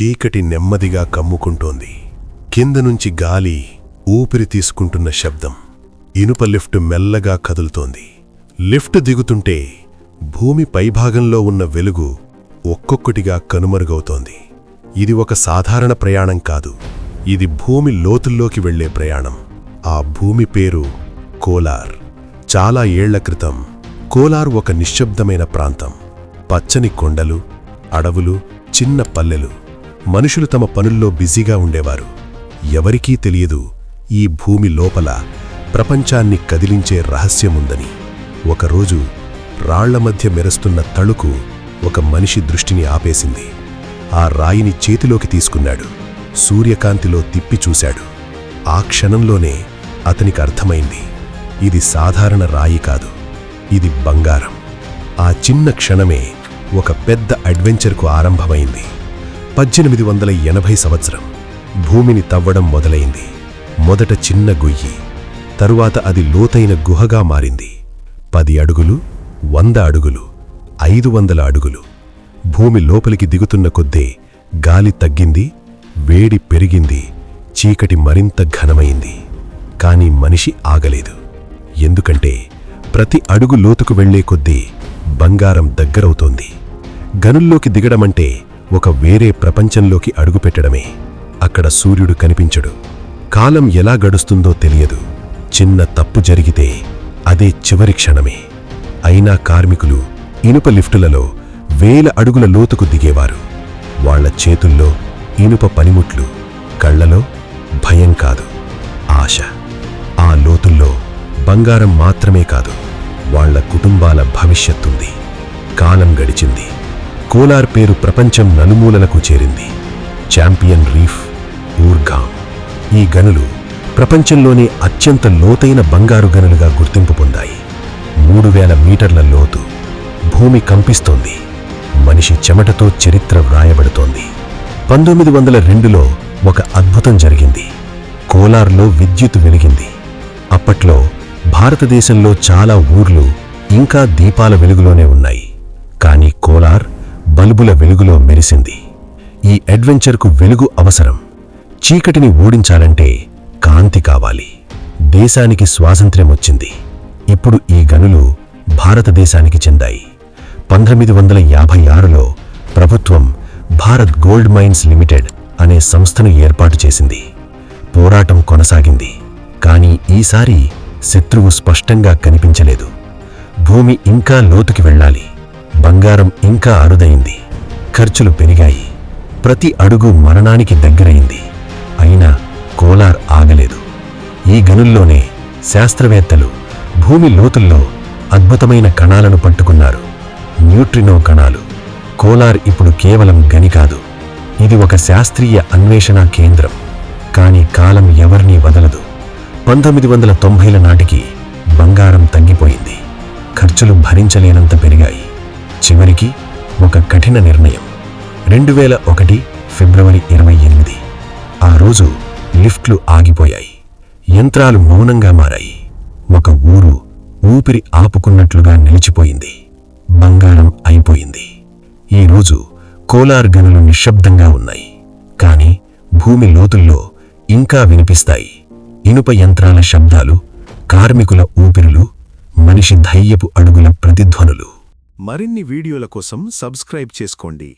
చీకటి నెమ్మదిగా కమ్ముకుంటోంది. కిందనుంచి గాలి ఊపిరి తీసుకుంటున్న శబ్దం. ఇనుప లిఫ్ట్ మెల్లగా కదులుతోంది. లిఫ్ట్ దిగుతుంటే భూమి పైభాగంలో ఉన్న వెలుగు ఒక్కొక్కటిగా కనుమరుగవుతోంది. ఇది ఒక సాధారణ ప్రయాణం కాదు. ఇది భూమి లోతుల్లోకి వెళ్లే ప్రయాణం. ఆ భూమి పేరు కోలార్. చాలా ఏళ్ల క్రితం కోలార్ ఒక నిశ్శబ్దమైన ప్రాంతం. పచ్చని కొండలు, అడవులు, చిన్న పల్లెలు. మనుషులు తమ పనుల్లో బిజీగా ఉండేవారు. ఎవరికీ తెలియదు ఈ భూమి లోపల ప్రపంచాన్ని కదిలించే రహస్యముందని. ఒకరోజు రాళ్ల మధ్య మెరుస్తున్న తళుకు ఒక మనిషి దృష్టిని ఆపేసింది. ఆ రాయిని చేతిలోకి తీసుకున్నాడు. సూర్యకాంతిలో తిప్పి చూశాడు. ఆ క్షణంలోనే అతనికి అర్థమైంది, ఇది సాధారణ రాయి కాదు, ఇది బంగారం. ఆ చిన్న క్షణమే ఒక పెద్ద అడ్వెంచర్కు ఆరంభమైంది. 1880 సంవత్సరం భూమిని తవ్వడం మొదలైంది. మొదట చిన్న గొయ్యి, తరువాత అది లోతైన గుహగా మారింది. 10 అడుగులు, 100 అడుగులు, 500 అడుగులు. భూమి లోపలికి దిగుతున్న కొద్దే గాలి తగ్గింది, వేడి పెరిగింది, చీకటి మరింత ఘనమైంది. కాని మనిషి ఆగలేదు. ఎందుకంటే ప్రతి అడుగు లోతుకు వెళ్లే కొద్దీ బంగారం దగ్గరవుతోంది. గనుల్లోకి దిగడమంటే ఒక వేరే ప్రపంచంలోకి అడుగుపెట్టడమే. అక్కడ సూర్యుడు కనిపించడు. కాలం ఎలా గడుస్తుందో తెలియదు. చిన్న తప్పు జరిగితే అదే చివరి క్షణమే. అయినా కార్మికులు ఇనుప లిఫ్టులలో 1000 అడుగుల లోతుకు దిగేవారు. వాళ్ల చేతుల్లో ఇనుప పనిముట్లు, కళ్లలో భయం కాదు, ఆశ. ఆ లోతుల్లో బంగారం మాత్రమే కాదు, వాళ్ల కుటుంబాల భవిష్యత్తుంది. కాలం గడిచింది. కోలార్ పేరు ప్రపంచం నలుమూలలకు చేరింది. Champion Reef, Oorgaum. ఈ గనులు ప్రపంచంలోనే అత్యంత లోతైన బంగారు గనులుగా గుర్తింపు పొందాయి. 3000 మీటర్ల లోతు. భూమి కంపిస్తోంది. మనిషి చెమటతో చరిత్ర వ్రాయబడుతోంది. 1902లో ఒక అద్భుతం జరిగింది. కోలార్లో విద్యుత్ వెలిగింది. అప్పట్లో భారతదేశంలో చాలా ఊర్లు ఇంకా దీపాల వెలుగులోనే ఉన్నాయి. కాని కోలార్ బల్బుల వెలుగులో మెరిసింది. ఈ అడ్వెంచర్కు వెలుగు అవసరం. చీకటిని ఓడించాలంటే కాంతి కావాలి. దేశానికి స్వాతంత్ర్యం వచ్చింది. ఇప్పుడు ఈ గనులు భారతదేశానికి చెందాయి. 1956లో ప్రభుత్వం భారత్ గోల్డ్ మైన్స్ లిమిటెడ్ అనే సంస్థను ఏర్పాటు చేసింది. పోరాటం కొనసాగింది. కానీ ఈసారి శత్రువు స్పష్టంగా కనిపించలేదు. భూమి ఇంకా లోతుకి వెళ్ళాలి. బంగారం ఇంకా అరుదైంది. ఖర్చులు పెరిగాయి. ప్రతి అడుగు మరణానికి దగ్గరైంది. అయినా కోలార్ ఆగలేదు. ఈ గనుల్లోనే శాస్త్రవేత్తలు భూమి లోతుల్లో అద్భుతమైన కణాలను పట్టుకున్నారు. న్యూట్రినో కణాలు. కోలార్ ఇప్పుడు కేవలం గని కాదు, ఇది ఒక శాస్త్రీయ అన్వేషణ కేంద్రం. కాని కాలం ఎవర్నీ వదలదు. 1990ల నాటికి బంగారం తగ్గిపోయింది. ఖర్చులు భరించలేనంత పెరిగాయి. చివరికి ఒక కఠిన నిర్ణయం. 2001 ఫిబ్రవరి 28. ఆ రోజు లిఫ్ట్లు ఆగిపోయాయి. యంత్రాలు మౌనంగా మారాయి. ఒక ఊరు ఊపిరి ఆపుకున్నట్లుగా నిలిచిపోయింది. బంగారం అయిపోయింది. ఈరోజు కోలార్ గనులు నిశ్శబ్దంగా ఉన్నాయి. కాని భూమి లోతుల్లో ఇంకా వినిపిస్తాయి ఇనుప యంత్రాల శబ్దాలు, కార్మికుల ఊపిరులు, మనిషి ధైర్యపు అడుగుల ప్రతిధ్వనులు. మరిన్ని వీడియోల కోసం సబ్స్క్రైబ్ చేసుకోండి.